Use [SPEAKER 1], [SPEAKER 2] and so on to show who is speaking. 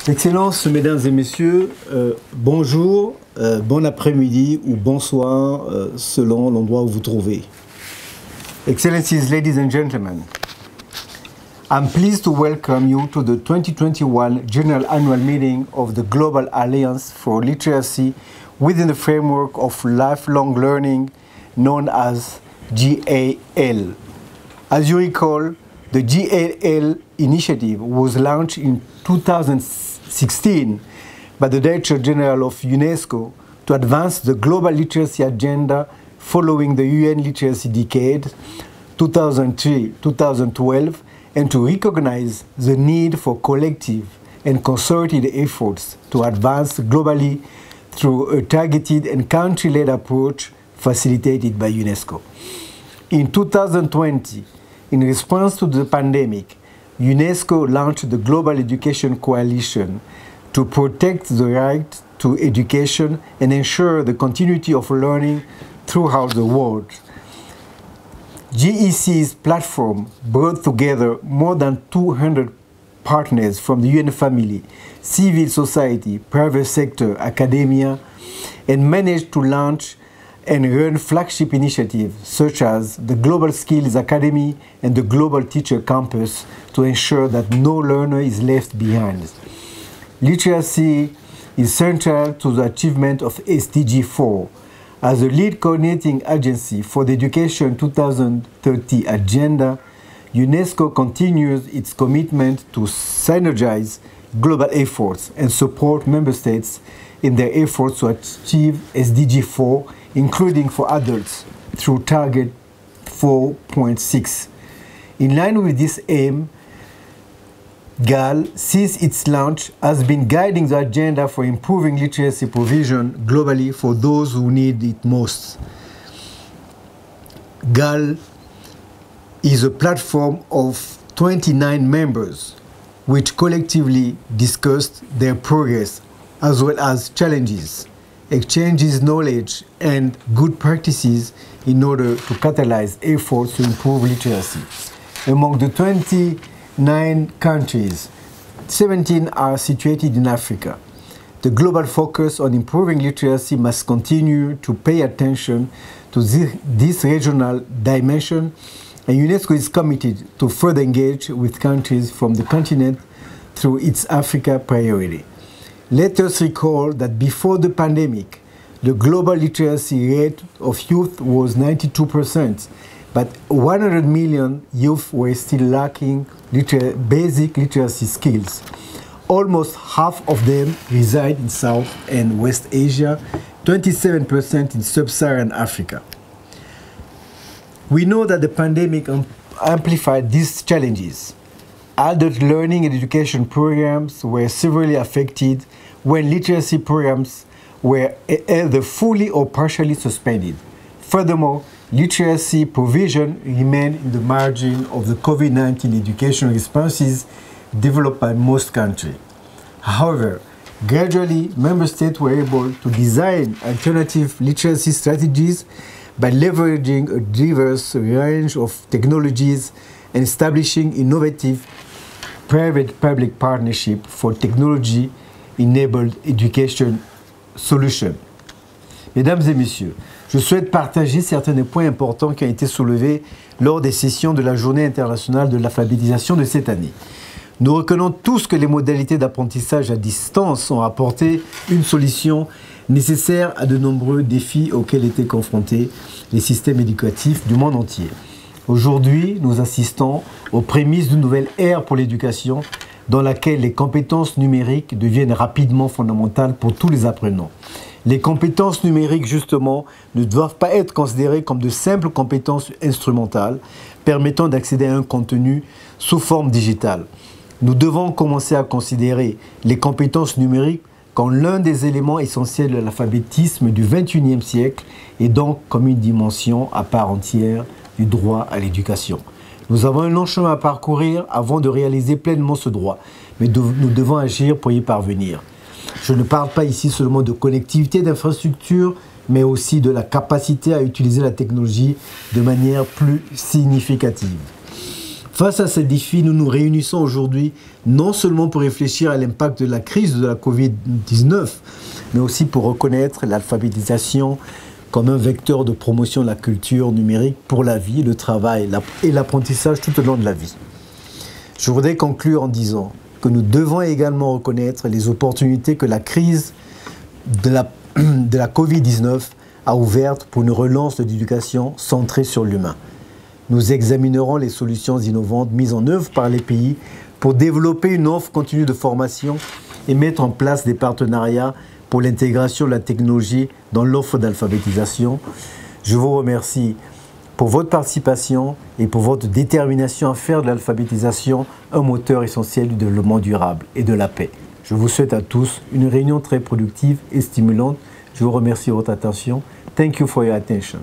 [SPEAKER 1] Excellences, mesdames et messieurs, bonjour, bon après-midi ou bonsoir selon l'endroit où vous trouvez. Excellencies, ladies and gentlemen, I'm pleased to welcome you to the 2021 General Annual Meeting of the Global Alliance for Literacy within the framework of lifelong learning known as GAL. As you recall, the GAL initiative was launched in 2016 by the Director General of UNESCO to advance the global literacy agenda following the UN Literacy Decade 2003-2012 and to recognize the need for collective and concerted efforts to advance globally through a targeted and country-led approach facilitated by UNESCO. In 2020, in response to the pandemic, UNESCO launched the Global Education Coalition to protect the right to education and ensure the continuity of learning throughout the world. GEC's platform brought together more than 200 partners from the UN family, civil society, private sector, academia, and managed to launch and run flagship initiatives such as the Global Skills Academy and the Global Teacher Campus to ensure that no learner is left behind. Literacy is central to the achievement of SDG 4. As the lead coordinating agency for the Education 2030 agenda, UNESCO continues its commitment to synergize global efforts and support member states in their efforts to achieve SDG 4, including for adults, through Target 4.6. In line with this aim, GAL, since its launch, has been guiding the agenda for improving literacy provision globally for those who need it most. GAL is a platform of 29 members which collectively discussed their progress as well as challenges, exchanges knowledge and good practices in order to catalyze efforts to improve literacy. Among the 29 countries, 17 are situated in Africa. The global focus on improving literacy must continue to pay attention to this regional dimension, and UNESCO is committed to further engage with countries from the continent through its Africa priority. Let us recall that before the pandemic, the global literacy rate of youth was 92%, but 100 million youth were still lacking basic literacy skills. Almost half of them reside in South and West Asia, 27% in Sub-Saharan Africa. We know that the pandemic amplified these challenges. Adult learning and education programs were severely affected when literacy programs were either fully or partially suspended. Furthermore, literacy provision remained in the margin of the COVID-19 education responses developed by most countries. However, gradually, member states were able to design alternative literacy strategies by leveraging a diverse range of technologies and establishing innovative private-public partnerships for technology-enabled education solutions. Mesdames et messieurs, je souhaite partager certains des points importants qui ont été soulevés lors des sessions de la Journée internationale de l'alphabétisation de cette année. Nous reconnaissons tous que les modalités d'apprentissage à distance ont apporté une solution nécessaire à de nombreux défis auxquels étaient confrontés les systèmes éducatifs du monde entier. Aujourd'hui, nous assistons aux prémices d'une nouvelle ère pour l'éducation dans laquelle les compétences numériques deviennent rapidement fondamentales pour tous les apprenants. Les compétences numériques, justement, ne doivent pas être considérées comme de simples compétences instrumentales permettant d'accéder à un contenu sous forme digitale. Nous devons commencer à considérer les compétences numériques comme l'un des éléments essentiels de l'alphabétisme du XXIe siècle et donc comme une dimension à part entière du droit à l'éducation. Nous avons un long chemin à parcourir avant de réaliser pleinement ce droit, mais nous devons agir pour y parvenir. Je ne parle pas ici seulement de connectivité d'infrastructures, mais aussi de la capacité à utiliser la technologie de manière plus significative. Face à ces défis, nous nous réunissons aujourd'hui non seulement pour réfléchir à l'impact de la crise de la Covid-19, mais aussi pour reconnaître l'alphabétisation comme un vecteur de promotion de la culture numérique pour la vie, le travail et l'apprentissage tout au long de la vie. Je voudrais conclure en disant que nous devons également reconnaître les opportunités que la crise de la Covid-19 a ouvertes pour une relance de l'éducation centrée sur l'humain. Nous examinerons les solutions innovantes mises en œuvre par les pays pour développer une offre continue de formation et mettre en place des partenariats pour l'intégration de la technologie dans l'offre d'alphabétisation. Je vous remercie pour votre participation et pour votre détermination à faire de l'alphabétisation un moteur essentiel du développement durable et de la paix. Je vous souhaite à tous une réunion très productive et stimulante. Je vous remercie de votre attention. Thank you for your attention.